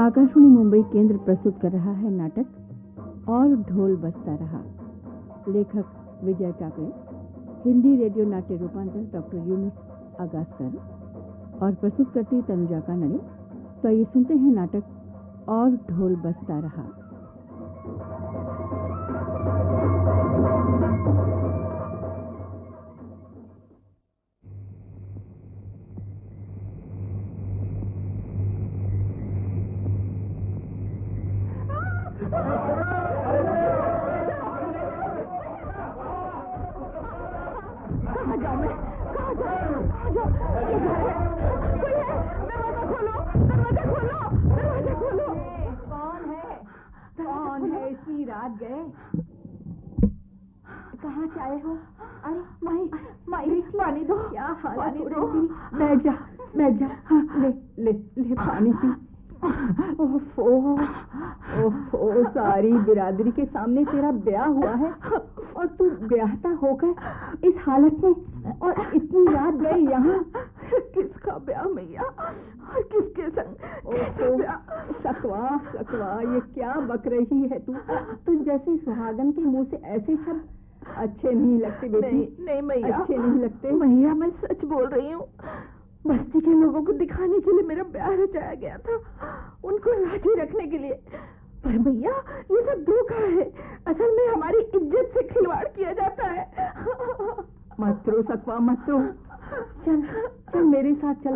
आकाशवाणी मुंबई केंद्र प्रस्तुत कर रहा है नाटक और ढोल बजता रहा। लेखक विजय टाकरे, हिंदी रेडियो नाट्य रूपांतर डॉक्टर यूनुस आगासकर और प्रस्तुत करती तनुजा कानड़े। तो ये सुनते हैं नाटक और ढोल बजता रहा। रात गए कहाँ से आए हो? अरे माई पानी दो। क्या हालत हो रही थी? बैठ जा। हाँ, ले पानी पी। ओफो, सारी बिरादरी के सामने तेरा ब्याह हुआ है और तू ब्याहता होकर इस हालत में और इतनी रात गए यहाँ। किसका ब्याह मैया और किसके संग? सकवा ये क्या बक रही है तू जैसे सुहागन के मुंह से ऐसे शब्द अच्छे नहीं लगते बेटी। नहीं मैया, अच्छे नहीं लगते मैया। मैं सच बोल रही हूँ। बस्ती के लोगों को दिखाने के लिए मेरा ब्याह रचाया गया था, उनको राजी रखने के लिए। पर भैया ये सब धोखा है। असल में हमारी इज्जत से खिलवाड़ किया जाता है। मत रो सकवा, मत रो। चल मेरे साथ चल।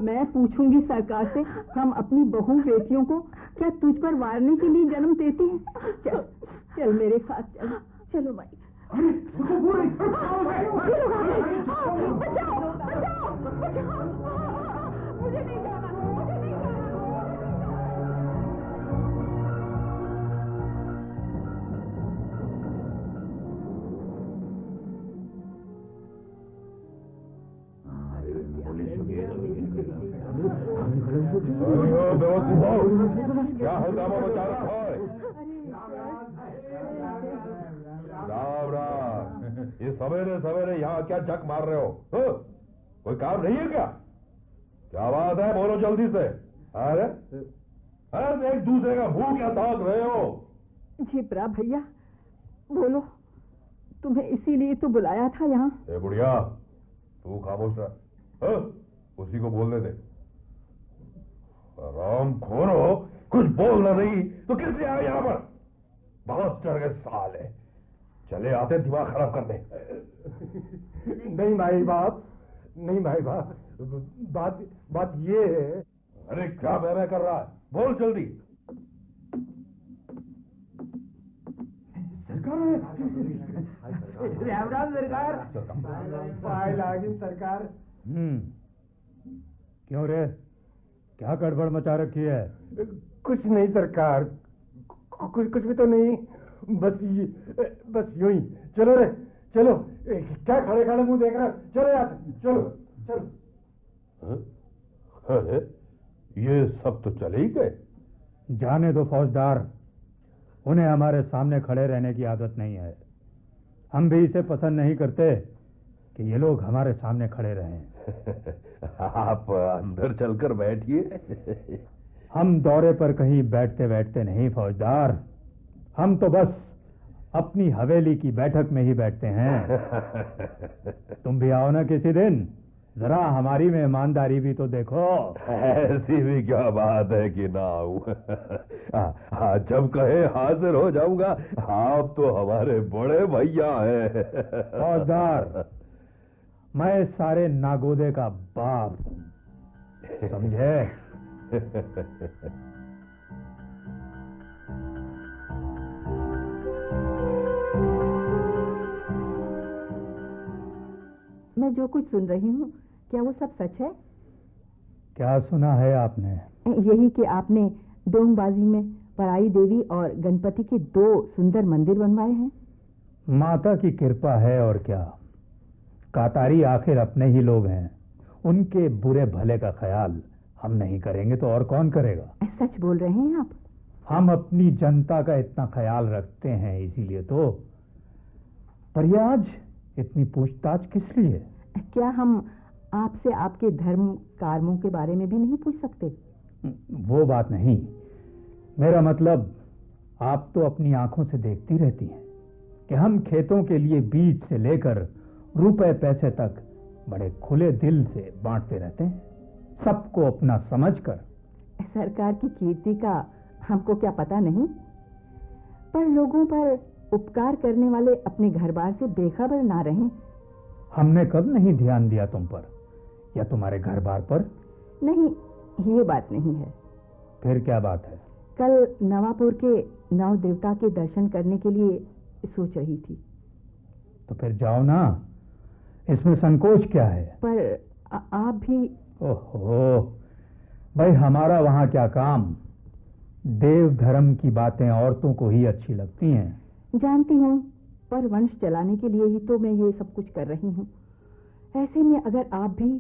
मैं पूछूंगी सरकार से, हम अपनी बहू बेटियों को क्या तुझ पर वारने के लिए जन्म देते हैं? चल मेरे साथ चल। चलो भाई। बचाओ, मुझे नहीं जाना। क्या हंगामा मचा रखा है? राम, ये सवेरे यहाँ क्या जक मार रहे हो? कोई काम नहीं है क्या? क्या बात है, बोलो जल्दी से। अरे एक दूसरे का मुंह क्या ताक रहे हो? जी ब्रा भैया, बोलो। तुम्हें इसीलिए तो बुलाया था यहाँ। ए बुढ़िया, तू खामोश रह। उसी को बोलने दे। राम खोरो, कुछ बोलना नहीं तो किस लिए आए यहाँ पर? बहुत चढ़ गए साले। चले आते दिमाग खराब कर दे। नहीं भाई बाप, बात ये है। अरे क्या मैं कर रहा है? बोल जल्दी। राम सरकार। सरकार। क्यों रे, क्या गड़बड़ मचा रखी है? कुछ नहीं सरकार, कुछ भी तो नहीं। बस यूं ही। चलो रे, चलो। क्या खड़े मुंह देख रहे? चलो यार, चलो। अरे ये सब तो चले ही गए। जाने दो फौजदार, उन्हें हमारे सामने खड़े रहने की आदत नहीं है। हम भी इसे पसंद नहीं करते कि ये लोग हमारे सामने खड़े रहें। आप अंदर चलकर बैठिए। हम दौरे पर कहीं बैठते नहीं फौजदार, हम तो बस अपनी हवेली की बैठक में ही बैठते हैं। तुम भी आओ ना किसी दिन, जरा हमारी मेहमानदारी भी तो देखो। ऐसी भी क्या बात है कि ना आऊं। जब कहे हाजिर हो जाऊंगा। आप तो हमारे बड़े भैया हैं। फौजदार, मैं सारे नागोदे का बाप, समझे? मैं जो कुछ सुन रही हूँ, क्या वो सब सच है? क्या सुना है आपने? यही कि आपने डोंगबाजी में पराई देवी और गणपति के 2 सुंदर मंदिर बनवाए हैं। माता की कृपा है और क्या। कातारी आखिर अपने ही लोग हैं, उनके बुरे भले का ख्याल हम नहीं करेंगे तो और कौन करेगा? सच बोल रहे हैं आप? हम अपनी जनता का इतना ख्याल रखते हैं, इसीलिए तो। पर ये आज इतनी पूछताछ किस लिए? क्या हम आपसे आपके धर्म कर्मों के बारे में भी नहीं पूछ सकते? वो बात नहीं, मेरा मतलब आप तो अपनी आंखों से देखती रहती हैं कि हम खेतों के लिए बीज से लेकर रुपए पैसे तक बड़े खुले दिल से बांटते रहते हैं, सबको अपना समझकर। सरकार की कीर्ति का हमको क्या पता नहीं, पर लोगों पर उपकार करने वाले अपने घर बार से बेखबर ना रहें। हमने कब नहीं ध्यान दिया तुम पर या तुम्हारे घर बार पर? नहीं, ये बात नहीं है। फिर क्या बात है? कल नवापुर के नव देवता के दर्शन करने के लिए सोच रही थी। तो फिर जाओ ना, इसमें संकोच क्या है? पर आप भी। ओहो भाई, हमारा वहां क्या काम? देव धर्म की बातें औरतों को ही अच्छी लगती हैं। जानती हूँ, पर वंश चलाने के लिए ही तो मैं ये सब कुछ कर रही हूँ। ऐसे में अगर आप भी।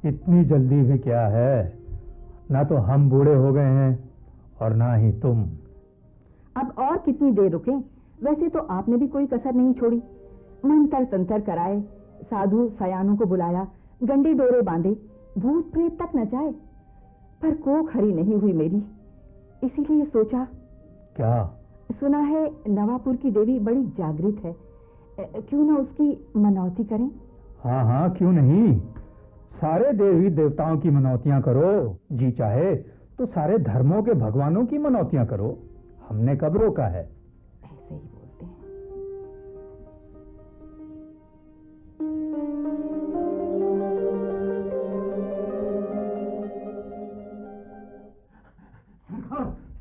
इतनी जल्दी भी क्या है? ना तो हम बूढ़े हो गए हैं और ना ही तुम। अब और कितनी देर रुकें? वैसे तो आपने भी कोई कसर नहीं छोड़ी। मंत्र तंत्र कराए, साधु सयानों को बुलाया, गंडे डोरे बांधे, भूत प्रेत तक नचाए, पर कोख हरी नहीं हुई मेरी। इसीलिए सोचा। क्या? सुना है नवापुर की देवी बड़ी जागृत है, क्यों ना उसकी मनौती करें? हाँ हाँ, क्यों नहीं। सारे देवी देवताओं की मनौतियां करो, जी चाहे तो सारे धर्मों के भगवानों की मनौतियां करो। हमने कब रोका है? ऐसे ही बोलते हैं।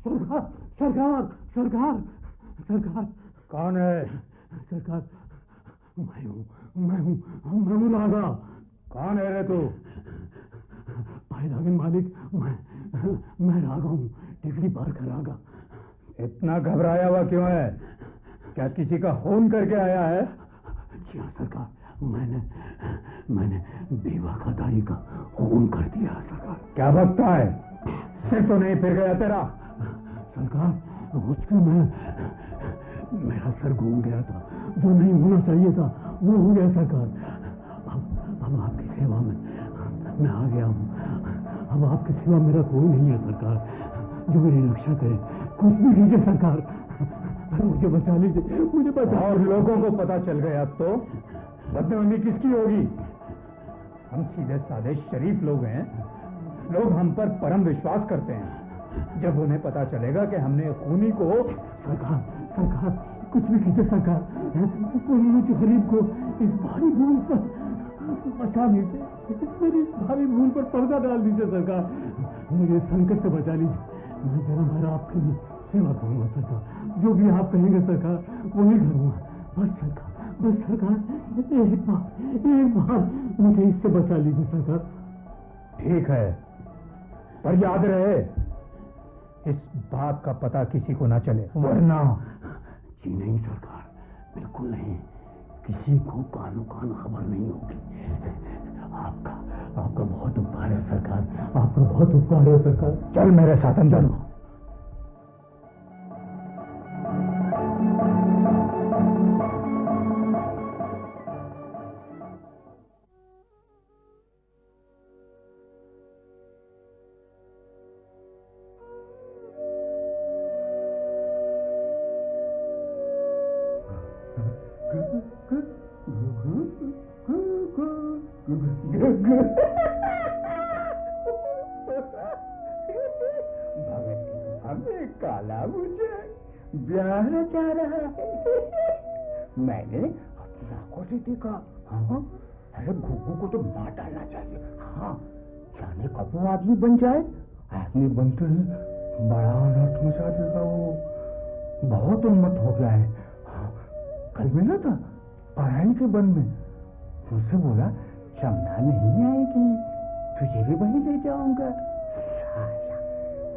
सरकार सरकार सरकार सरकार। कौन है? सरकार, मैं हूँ रागा। कौन है रे तू? भाई रागन मालिक, मैं रागा हूँ, टिकड़ी पार का रागा। इतना घबराया हुआ क्यों है? क्या किसी का खून करके आया है? जी हाँ सरकार, मैंने बेवफादारी का खून कर दिया सरकार। क्या बकता है? सिर तो नहीं फिर गया तेरा? सरकार, मुझको मेरा सर घूम गया था, जो नहीं होना चाहिए था वो हो गया सरकार। अब आपकी सेवा में मैं आ गया हूँ। अब आपके सिवा मेरा कोई नहीं है सरकार, जो मेरी रक्षा करे। कुछ भी कीजिए सरकार, मुझे बचा लीजिए, मुझे बचा। और लोगों को पता चल गया तो बदनामी किसकी होगी? हम सीधे साधे शरीफ लोग हैं, लोग हम पर परम विश्वास करते हैं। जब उन्हें पता चलेगा कि हमने खूनी को। सरकार कुछ भी कीजिए सरकार, मुझे गरीब को इस भारी भूल पर बचा लीजिए, मेरी इस भारी भूल पर पर्दा डाल दीजिए सरकार, मुझे संकट से बचा लीजिए। मैं जरा मेरा आपके लिए सेवा करूंगा सरकार, जो भी आप कहेंगे सरकार वही करूंगा। बस सरकार एक बार मुझे इससे बचा लीजिए सरकार। ठीक है, पर याद रहे इस बात का पता किसी को ना चले, वरना। जी नहीं सरकार, बिल्कुल नहीं, किसी को कानो कान खबर नहीं होगी। आपका बहुत उपकार है सरकार, आपका बहुत उपकार है सरकार। चल मेरे साथ अंदर। काला मुझे ब्याह रचा रहा है। मैंने अपनी आंखों से देखा। हाँ, अरे घुघू को तो मार डालना चाहिए। हाँ, जाने कब वो आदमी बन जाए। आदमी बनते ही बड़ा अनर्थ मचा देगा वो, बहुत उन्मत्त हो गया है। हाँ, कल मिला था पढ़ाई के वन में, मुझसे बोला चमना नहीं आएगी, तुझे भी वहीं ले जाऊंगा।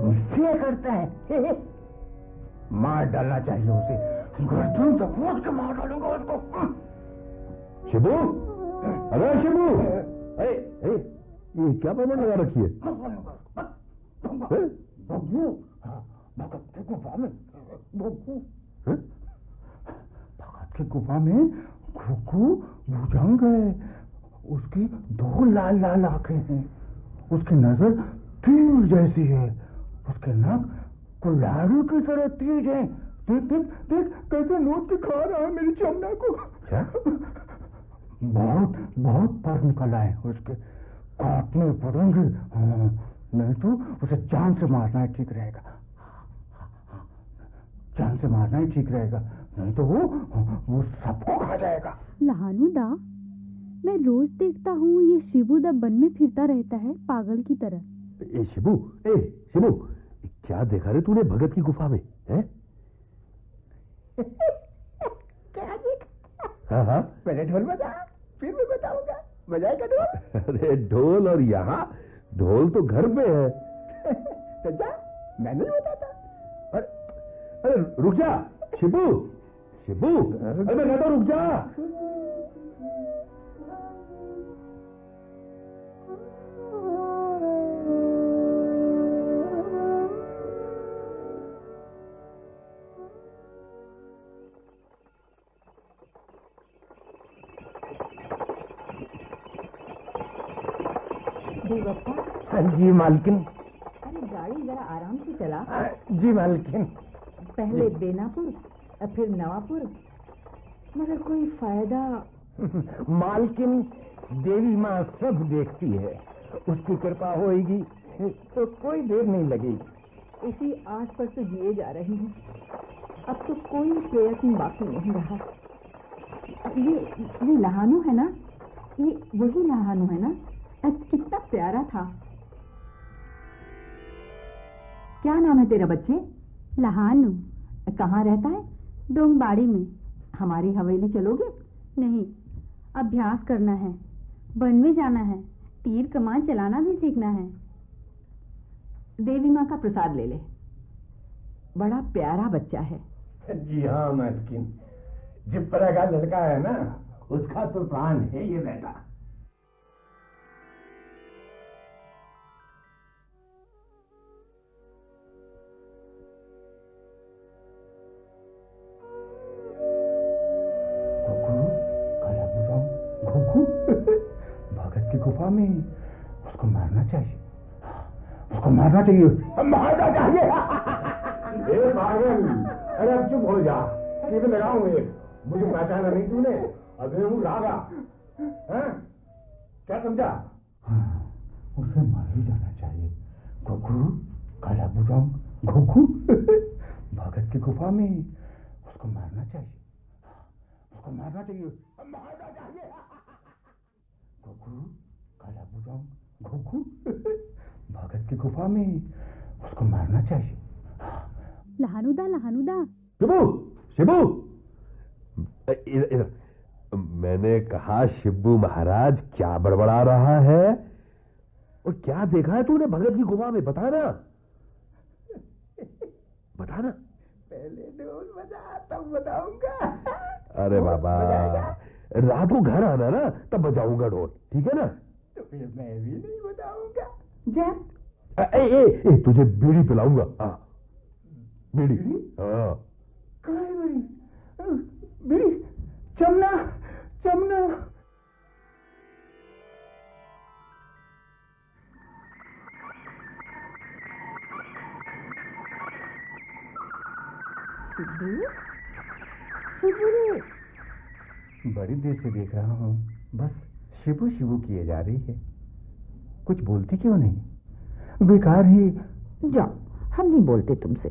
मुझसे करता है। मार डालना चाहिए उसे, गर्दन दबोच के मार डालूंगा उसको। शिबू, अरे शिबू, ये क्या प्रमाण लगा रखी है? भगू, भगत की गुफा में भगू, भगत की गुफा में घुघू भुजंग है। उसकी दो लाल आंखें हैं, उसकी नजर तीर जैसी है, उसके नाक कुल्हाड़ी की तरह तेज है। देख देख देख कैसे नोच के खा रहा है मेरी चमड़ा को। क्या? बहुत बहुत पर निकल आए उसके, काटने पड़ेंगे। हाँ, नहीं तो उसे जान से मारना ही ठीक रहेगा। जान से मारना ही ठीक रहेगा, नहीं तो वो सबको खा जाएगा। लहानू दा, मैं रोज देखता हूँ ये शिबू दा वन में फिरता रहता है पागल की तरह। ए शिबू, क्या देखा रे तूने भगत की गुफा में? हैं? क्या देखा? हाँ हाँ, पहले ढोल बजा, फिर मैं बताऊंगा। बजाएगा ढोल? अरे ढोल और यहाँ ढोल तो घर पे है। तो जा, मैं नहीं बताता। अरे रुक जा शिबू, शिबू, अरे मैं कहता हूं रुक जा। देवप्पा, हाँ जी मालकिन। अरे गाड़ी जरा आराम से चला। जी मालकिन। पहले बेनापुर फिर नवापुर, मगर कोई फायदा? मालकिन, देवी माँ सब देखती है, उसकी कृपा होएगी तो कोई देर नहीं लगेगी। इसी आस पर तो जिए जा रहे हैं, अब तो कोई प्रयत्न बाकी नहीं रहा। ये लहानू है ना? ये वही लहानू है ना? कितना प्यारा था। क्या नाम है तेरा बच्चे? लहानू। कहाँ रहता है? डोंगबाड़ी में। हमारी हवेली चलोगे? नहीं, अभ्यास करना है, वन में जाना है, तीर कमान चलाना भी सीखना है। देवी माँ का प्रसाद ले ले, बड़ा प्यारा बच्चा है। जी हाँ मालकिन, जिस तरह का लड़का है ना, उसका तो प्राण है ये बेटा। भगत की गुफा में उसको मारना चाहिए, उसको मारना चाहिए, मारना चाहिए। ए पागल, अरे अब चुप हो जा, टीवी लगाऊंगे। मुझे पहचाना नहीं तूने? अभी हूँ रागा, क्या समझा? उसे मार ही जाना चाहिए। घुघरू, काला बुढ़ाऊ, घुघू। भगत की गुफा में उसको मारना चाहिए, उसको मारना चाहिए, मारना चाहिए। घुघरू, काला बुढ़ाऊ, घुघू। भगत की गुफा में उसको मारना चाहिए। लहानुदा, लहानुदा। शिबू, शिबू, इधर। मैंने कहा शिबू महाराज क्या बड़बड़ा रहा है और क्या देखा है तूने भगत की गुफा में? बताना, बताना। पहले ढोल बजा तब बताऊंगा। अरे बाबा, रात को घर आना ना, तब बजाऊंगा ढोल, ठीक है ना? तो फिर मैं भी नहीं बताऊंगा। जा। ए, तुझे बीड़ी पिलाऊंगा। हाँ, बीड़ी। हाँ, कहाँ है बीड़ी? बीड़ी, चमना, चमना। शिबू, शिबू, बड़ी देर से देख रहा हूँ, बस शिबू शिबू किए जा रही है। कुछ बोलती क्यों नहीं? बेकार ही। जाओ, हम नहीं बोलते तुमसे।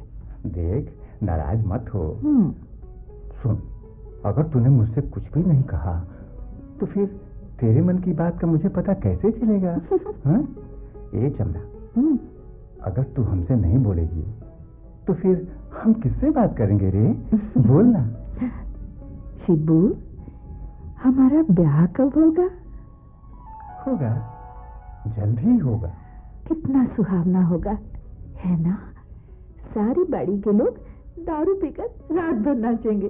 देख, नाराज मत हो। सुन, अगर तूने मुझसे कुछ भी नहीं कहा तो फिर तेरे मन की बात का मुझे पता कैसे चलेगा? हाँ? ए चमना, अगर तू हमसे नहीं बोलेगी तो फिर हम किससे बात करेंगे रे? बोलना। शिबू, हमारा ब्याह कब होगा? होगा, जल्द ही होगा। कितना सुहावना होगा, है ना? सारी बाड़ी के लोग दारू पीकर रात भर नाचेंगे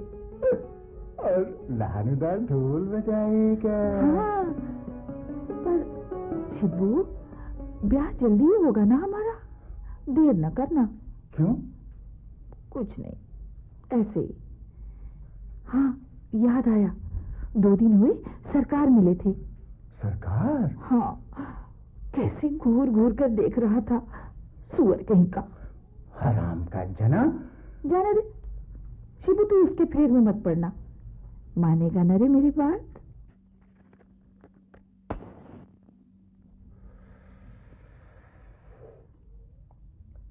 और लहानुदार ढोल बजाएगा। हाँ, पर शिबू, ब्याह जल्दी ही होगा ना हमारा? देर न करना। क्यों? कुछ नहीं, ऐसे ही। हाँ, याद आया, 2 दिन हुए सरकार मिले थे। सरकार? हाँ, कैसे घूर घूर कर देख रहा था, सुअर कहीं का। हराम का जना। जाने दे शिबू, तू उसके फेर में मत पड़ना, मानेगा न रे मेरी बात।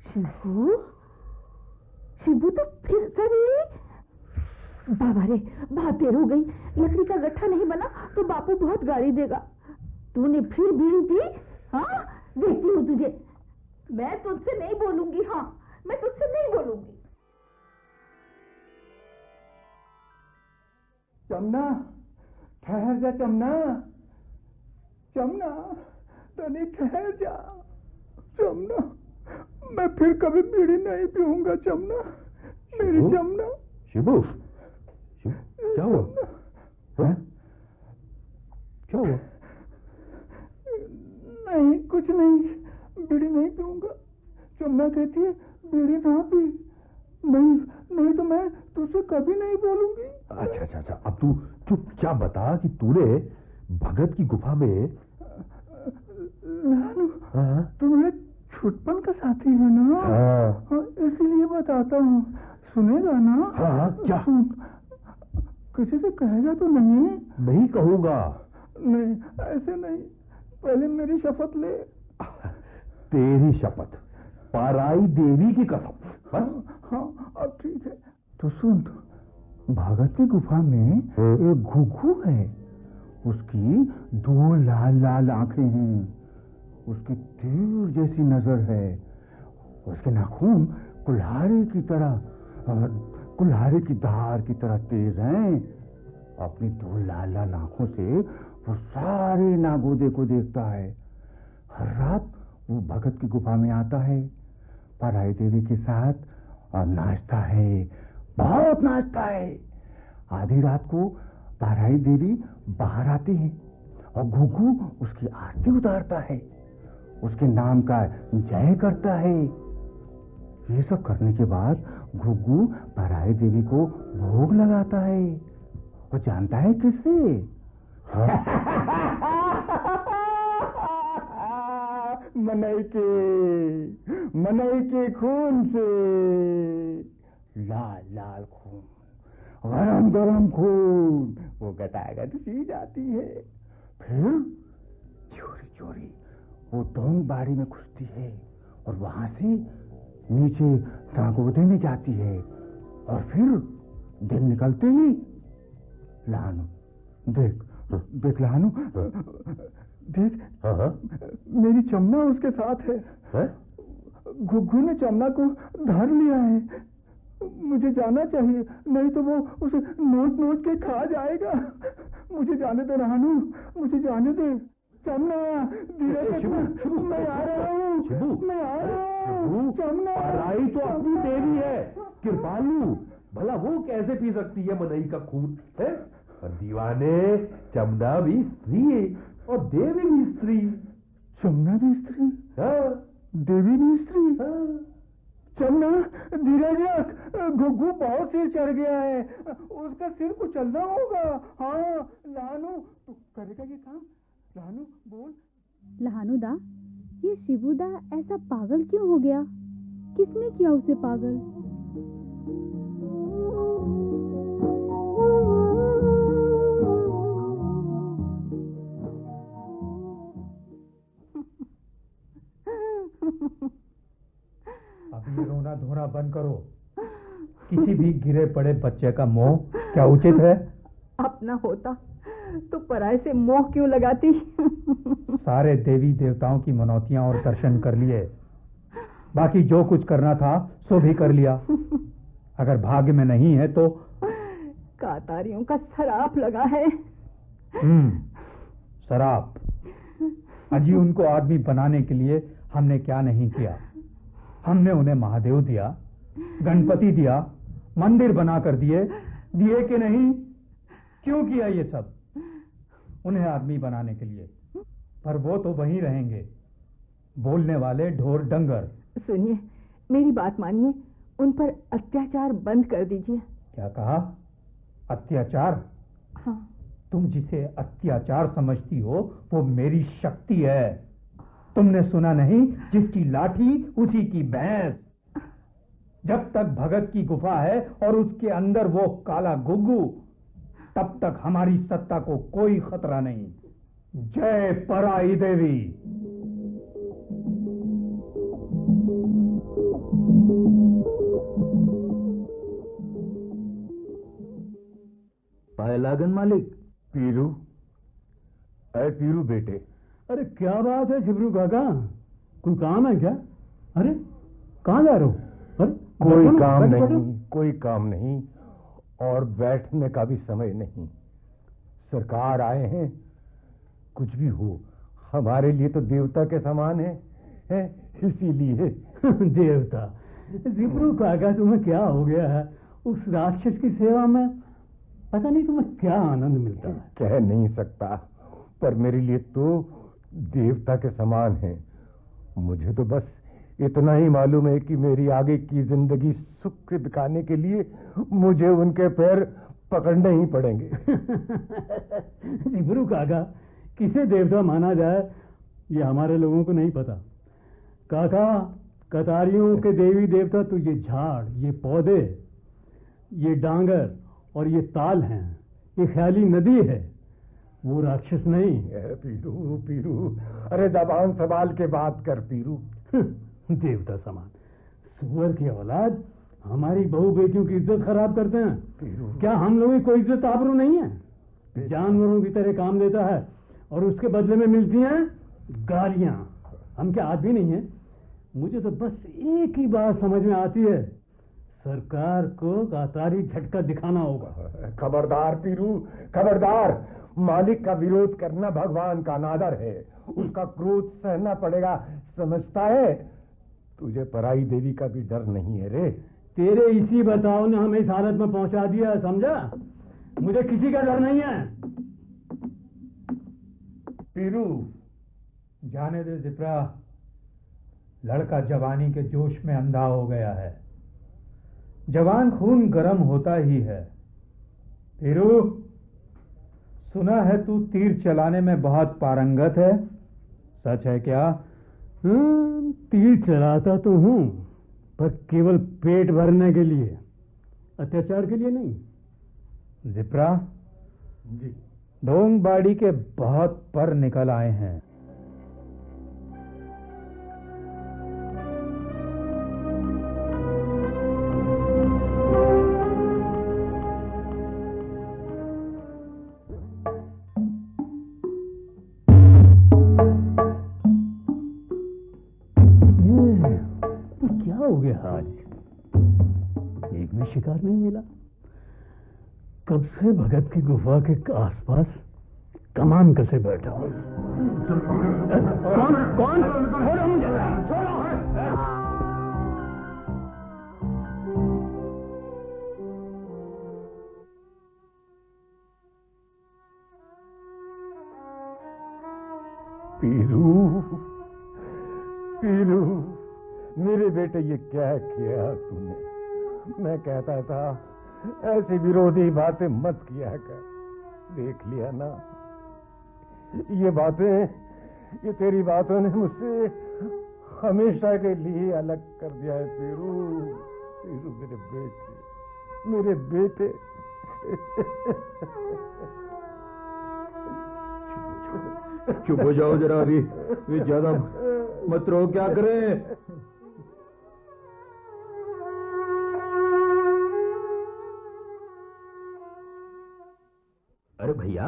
शिबू, शिबू तो फिर से बाबा रे, बहुत देर हो गई, लकड़ी का गट्ठा नहीं बना तो बापू बहुत गाली देगा। तूने फिर बीड़ी पी? हाँ, देखती हूँ तुझे। मैं तुझसे नहीं बोलूंगी, हाँ, मैं तुझसे नहीं बोलूंगी। चमना, ठहर जा चमना, चमना, तनी ठहर जा चमना, मैं फिर कभी बीड़ी नहीं पीऊंगा चमना, मेरी चमना। शिबू, क्या हुआ? हाँ? क्या हुआ? नहीं, कुछ नहीं, बीड़ी नहीं पीऊंगा। चमना कहती है बीड़ी ना पी। नहीं तो मैं तुझसे कभी नहीं बोलूंगी। अच्छा, अब तू चुपचाप बता कि तूने भगत की गुफा में। लालू, तू मेरे छुटपन का साथी है ना? हाँ, इसीलिए बताता हूँ, सुनेगा ना? हाँ, क्या? किसी से कहेगा तो नहीं? नहीं कहूंगा। नहीं, ऐसे नहीं, पहले मेरी शपथ ले। तेरी शपथ, पाराई देवी की कसम। हाँ, अब ठीक है। तो सुन, भगत की गुफा में एक घुघू है, उसकी 2 लाल लाल आंखें हैं, उसकी तीर जैसी नजर है, उसके नाखून कुल्हाड़ी की तरह, कुल्हाड़ी की धार की तरह तेज हैं। अपनी 2 लाल लाल आंखों से वो सारे नागोदे को देखता है। हर रात वो भगत की गुफा में आता है, पाराई देवी के साथ, और नाचता है, बहुत नाचता है। आधी रात को पाराई देवी बाहर आती है और घुघू उसकी आरती उतारता है, उसके नाम का जय करता है। ये सब करने के बाद घुघू पाराई देवी को भोग लगाता है। वो जानता है किससे? मनई के खून से। लाल लाल खून, गरम गरम खून, वो गटागट पी जाती है। फिर चोरी चोरी वो डोंग बाड़ी में घुसती है और वहां से नीचे नागोदे में जाती है, और फिर दिन निकलते ही लानू देख लानू, देख, मेरी चमना उसके साथ है। घुघू ने चमना को धर लिया है। मुझे जाना चाहिए, नहीं तो वो उसे नोच के खा जाएगा। मुझे जाने दे रानू, मुझे जाने दे। चमना, धीरे से, मैं आ रहा हूँ, मैं आ रहा हूँ। चमना, पाराई तो अपनी देवी है, कृपालु, भला वो कैसे पी सकती है मनई का खून है? और दीवाने, चमना भी स्त्री है और देवी भी स्त्री। चमना भी स्त्री? हाँ, देवी भी स्त्री? हाँ। चमना, धीरज रख, घुघू बहुत सिर चढ़ गया है, उसका सिर कुचलना होगा। हाँ लानू, तू करेगा ये काम? लानू बोल। लहानू दा, ये शिबू दा ऐसा पागल क्यों हो गया? किसने किया उसे पागल? अब ये रोना धोना बंद करो। किसी भी गिरे पड़े बच्चे का मोह क्या उचित है? अपना होता तो पराये से मोह क्यों लगाती? सारे देवी देवताओं की मनौतियां और दर्शन कर लिए, बाकी जो कुछ करना था सो भी कर लिया। अगर भाग्य में नहीं है तो कातारियों का सराप लगा है। शराब। अजी उनको आदमी बनाने के लिए हमने क्या नहीं किया। हमने उन्हें महादेव दिया, गणपति दिया, मंदिर बनाकर दिए कि नहीं? क्यों किया ये सब? उन्हें आदमी बनाने के लिए। पर वो तो वहीं रहेंगे, बोलने वाले ढोर डंगर। सुनिए, मेरी बात मानिए, उन पर अत्याचार बंद कर दीजिए। क्या कहा? अत्याचार? हाँ। तुम जिसे अत्याचार समझती हो वो मेरी शक्ति है। तुमने सुना नहीं, जिसकी लाठी उसी की भैंस। जब तक भगत की गुफा है और उसके अंदर वो काला गुग्गू, तब तक हमारी सत्ता को कोई खतरा नहीं। जय पराई देवी। पाए लागन मालिक। पीरू, अरे पीरू बेटे। अरे क्या बात है शिबरू काका, कोई काम है क्या? अरे कहाँ जा रहे हो? अरे कोई काम नहीं, कोई काम नहीं, और बैठने का भी समय नहीं। सरकार आए हैं, कुछ भी हो हमारे लिए तो देवता के समान है इसीलिए। देवता? शिबरू काका तुम्हें क्या हो गया है? उस राक्षस की सेवा में पता नहीं तुम्हें क्या आनंद मिलता है। कह नहीं सकता, पर मेरे लिए तो देवता के समान है। मुझे तो बस इतना ही मालूम है कि मेरी आगे की जिंदगी सुख से बिताने के लिए मुझे उनके पैर पकड़ने ही पड़ेंगे। शिबरू काका, किसे देवता माना जाए ये हमारे लोगों को नहीं पता। काका, कतारियों के देवी देवता तो ये झाड़, ये पौधे, ये डांगर और ये ताल हैं, ये ख्याली नदी है, वो राक्षस नहीं। पीरू पीरू, अरे जबान संभाल के बात कर पीरू। देवता समान सुअर की औलाद हमारी बहू बेटियों की इज्जत खराब करते हैं। क्या हम लोगों की कोई इज्जत आबरू नहीं है? जानवरों की तरह काम देता है और उसके बदले में मिलती हैं गालियां। हम क्या आदमी नहीं है? मुझे तो बस एक ही बात समझ में आती है, सरकार को गातारी झटका दिखाना होगा। खबरदार पीरू, खबरदार। मालिक का विरोध करना भगवान का अनादर है, उसका क्रोध सहना पड़ेगा, समझता है? तुझे पराई देवी का भी डर नहीं है रे। तेरे इसी बताव ने हमें इस हालत में पहुंचा दिया, समझा? मुझे किसी का डर नहीं है। पीरू, जाने दे जिप्रा, लड़का जवानी के जोश में अंधा हो गया है। जवान खून गर्म होता ही है। पीरू, सुना है तू तीर चलाने में बहुत पारंगत है, सच है क्या? तीर चलाता तो हूं, पर केवल पेट भरने के लिए, अत्याचार के लिए नहीं। जिप्रा जी, ढोंगबाड़ी के बहुत पर निकल आए हैं। आज एक भी शिकार नहीं मिला। कब से भगत की गुफा के आसपास कमान कसे बैठा हूं। कौन कौन? छोड़ो मुझे, छोड़ो। पीरू पीरू, मेरे बेटे ये क्या किया तूने? मैं कहता था ऐसी विरोधी बातें मत किया कर। देख लिया ना, ये बातें, ये तेरी बातों ने मुझसे हमेशा के लिए अलग कर दिया है। पीरू पीरू, मेरे बेटे, मेरे बेटे। चुप हो जाओ जरा, अभी ज्यादा मत रो। क्या करें? अरे भैया,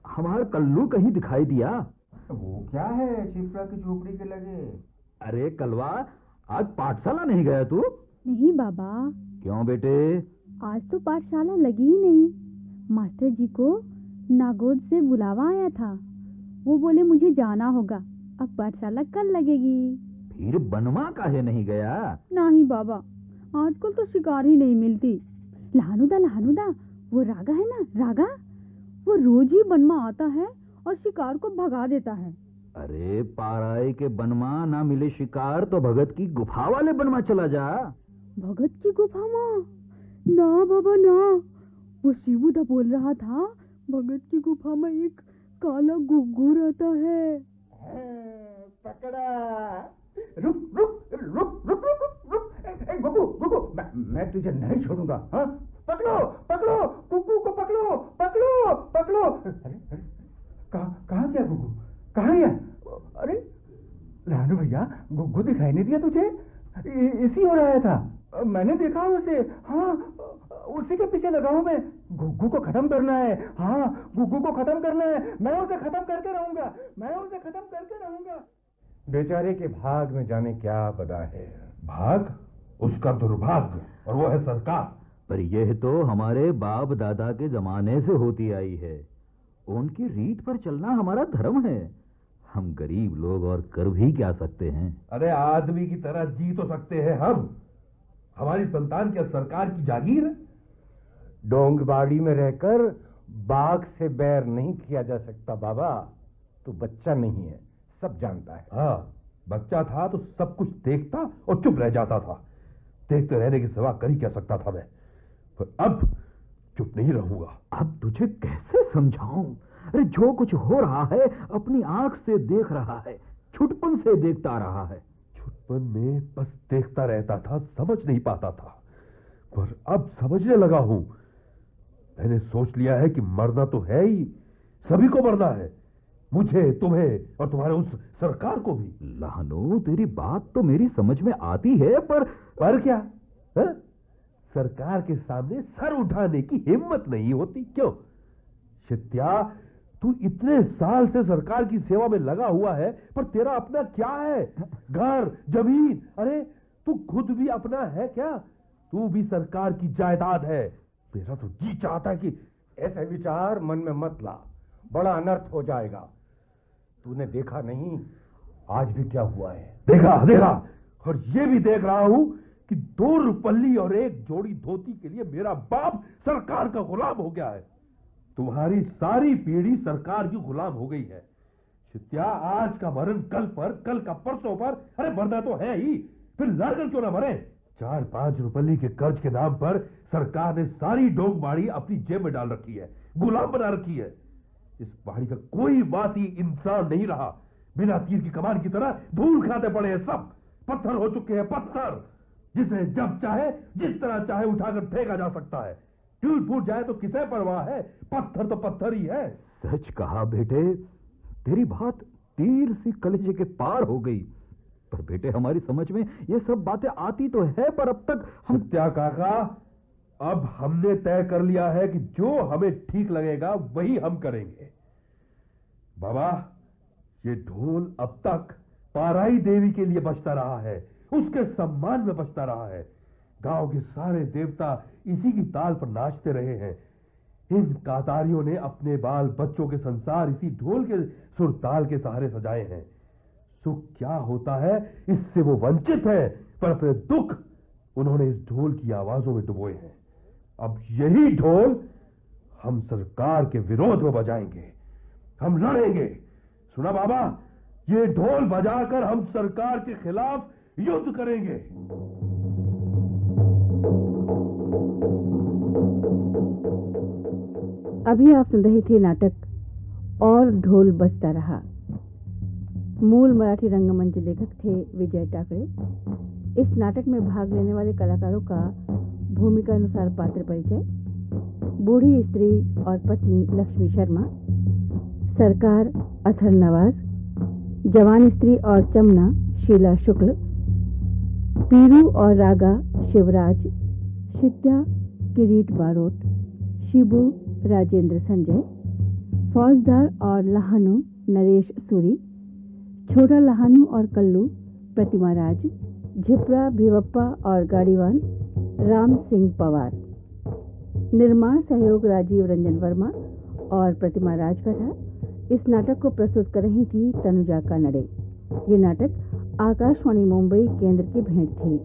हमारा कल्लू कहीं दिखाई दिया? वो क्या है शिप्रा की झोपड़ी के लगे? अरे कलवा, आज पाठशाला नहीं गया तू? नहीं बाबा। क्यों बेटे? आज तो पाठशाला लगी ही नहीं। मास्टर जी को नागोद से बुलावा आया था, वो बोले मुझे जाना होगा, अब पाठशाला कल लगेगी। फिर बनवा काहे नहीं गया? नहीं बाबा, आजकल तो शिकार ही नहीं मिलती। लहानुदा, वो रागा है ना, रागा, वो रोज ही बनवा आता है और शिकार को भगा देता है। अरे पाराई के बनवा ना मिले शिकार तो भगत की गुफा वाले बनवा चला जा। भगत की गुफा में? ना बाबा ना, वो शिबूदा बोल रहा था भगत की गुफा में एक काला गुग्गू रहता है। पकड़ा। रुक रुक रुक रुक रुक रुक, ए, गुगू गुगू, मैं तुझे नहीं छोड़ूंगा। हाँ, पकड़ो पकड़ो, गुगू को पकड़ो पकड़ो पकड़ो। अरे अरे, कहाँ गया गुगू, कहाँ गया? अरे लानू भैया, गुगू दिखाई नहीं दिया तुझे? इसी हो रहा था, मैंने देखा उसे। हाँ, उसी के पीछे लगा हूं मैं। गुग्गू को खत्म करना है। हाँ, गुग्गू को खत्म करना है। मैं उसे खत्म करके रहूंगा, मैं उसे खत्म करके रहूंगा। बेचारे के भाग में जाने क्या बदा है। भाग? उसका दुर्भाग्य, और वो है सरकार। पर यह तो हमारे बाप दादा के जमाने से होती आई है। उनकी रीत पर चलना हमारा धर्म है। हम गरीब लोग और कर भी क्या सकते हैं? अरे आदमी की तरह जी तो सकते हैं हम। हमारी संतान क्या सरकार की जागीर है? डोंगबाड़ी में रहकर बाघ से बैर नहीं किया जा सकता बाबा। तू बच्चा नहीं है, सब जानता है। हाँ, बच्चा था तो सब कुछ देखता और चुप रह जाता था। देखते रहने की सिवा कर ही क्या सकता था मैं, पर अब चुप नहीं रहूंगा। अब तुझे कैसे समझाऊं? अरे जो कुछ हो रहा है अपनी आंख से देख रहा है, छुटपन से देखता रहा है। छुटपन में बस देखता रहता था, समझ नहीं पाता था, पर अब समझने लगा हूं। मैंने सोच लिया है कि मरना तो है ही, सभी को मरना है, मुझे, तुम्हें और तुम्हारे उस सरकार को भी। लानू, तेरी बात तो मेरी समझ में आती है, पर क्या है? सरकार के सामने सर उठाने की हिम्मत नहीं होती क्यों? शित्या, तू इतने साल से सरकार की सेवा में लगा हुआ है, पर तेरा अपना क्या है? घर, जमीन, अरे तू खुद भी अपना है क्या? तू भी सरकार की जायदाद है। मेरा तो जी चाहता है कि ऐसे विचार मन में मत ला, बड़ा अनर्थ हो जाएगा। तूने देखा नहीं आज भी क्या हुआ है? देखा देखा, और ये भी देख रहा हूं कि 2 रुपल्ली और 1 जोड़ी धोती के लिए मेरा बाप सरकार का गुलाम हो गया है। तुम्हारी सारी पीढ़ी सरकार की गुलाम हो गई है। शित्या, आज का मरण कल पर, कल का परसों पर, अरे मरना तो है ही, फिर लड़कर क्यों ना मरे? 4-5 रुपल्ली के कर्ज के नाम पर सरकार ने सारी डोंग बाड़ी अपनी जेब में डाल रखी है, गुलाम बना रखी है। इस बाड़ी का कोई वासी इंसान नहीं रहा, बिना तीर की कमान की तरह धूल खाते पड़े हैं सब, पत्थर हो चुके हैं पत्थर, जिसे जब चाहे जिस तरह चाहे उठाकर फेंका जा सकता है। टूट फूट जाए तो किसे परवाह है, पत्थर तो पत्थर ही है। सच कहा बेटे, तेरी बात तीर से कलेजे के पार हो गई। पर बेटे, हमारी समझ में ये सब बातें आती तो है, पर अब तक हम। सत्या काका, अब हमने तय कर लिया है कि जो हमें ठीक लगेगा वही हम करेंगे। बाबा, ये ढोल अब तक पाराई देवी के लिए बजता रहा है, उसके सम्मान में बजता रहा है। गांव के सारे देवता इसी की ताल पर नाचते रहे हैं। इन कातारियों ने अपने बाल बच्चों के संसार इसी ढोल के सुरताल के सहारे सजाए हैं। सुख क्या होता है इससे वो वंचित है, पर अपने दुख उन्होंने इस ढोल की आवाजों में डुबोए हैं। अब यही ढोल हम सरकार के विरोध में बजाएंगे, हम लड़ेंगे। सुना बाबा, ये ढोल बजाकर हम सरकार के खिलाफ युद्ध करेंगे। अभी आप सुन रहे थे नाटक और ढोल बजता रहा। मूल मराठी रंगमंच लेखक थे विजय टाकरे। इस नाटक में भाग लेने वाले कलाकारों का भूमिका अनुसार पात्र परिचय: बूढ़ी स्त्री और पत्नी लक्ष्मी शर्मा, सरकार अथर नवाज, जवान स्त्री और चमना शीला शुक्ल, पीरू और रागा शिवराज, शित्या किरीट बारोट, शिबू राजेंद्र संजय, फौजदार और लहानू नरेश सूरी, छोटा लहानू और कल्लू प्रतिमा राज, झिपरा भिवप्पा और गाड़ीवान राम सिंह पवार। निर्माण सहयोग राजीव रंजन वर्मा और प्रतिमा राज का था। इस नाटक को प्रस्तुत कर रही थी तनुजा कानड़े। ये नाटक आकाशवाणी मुंबई केंद्र की भेंट थी।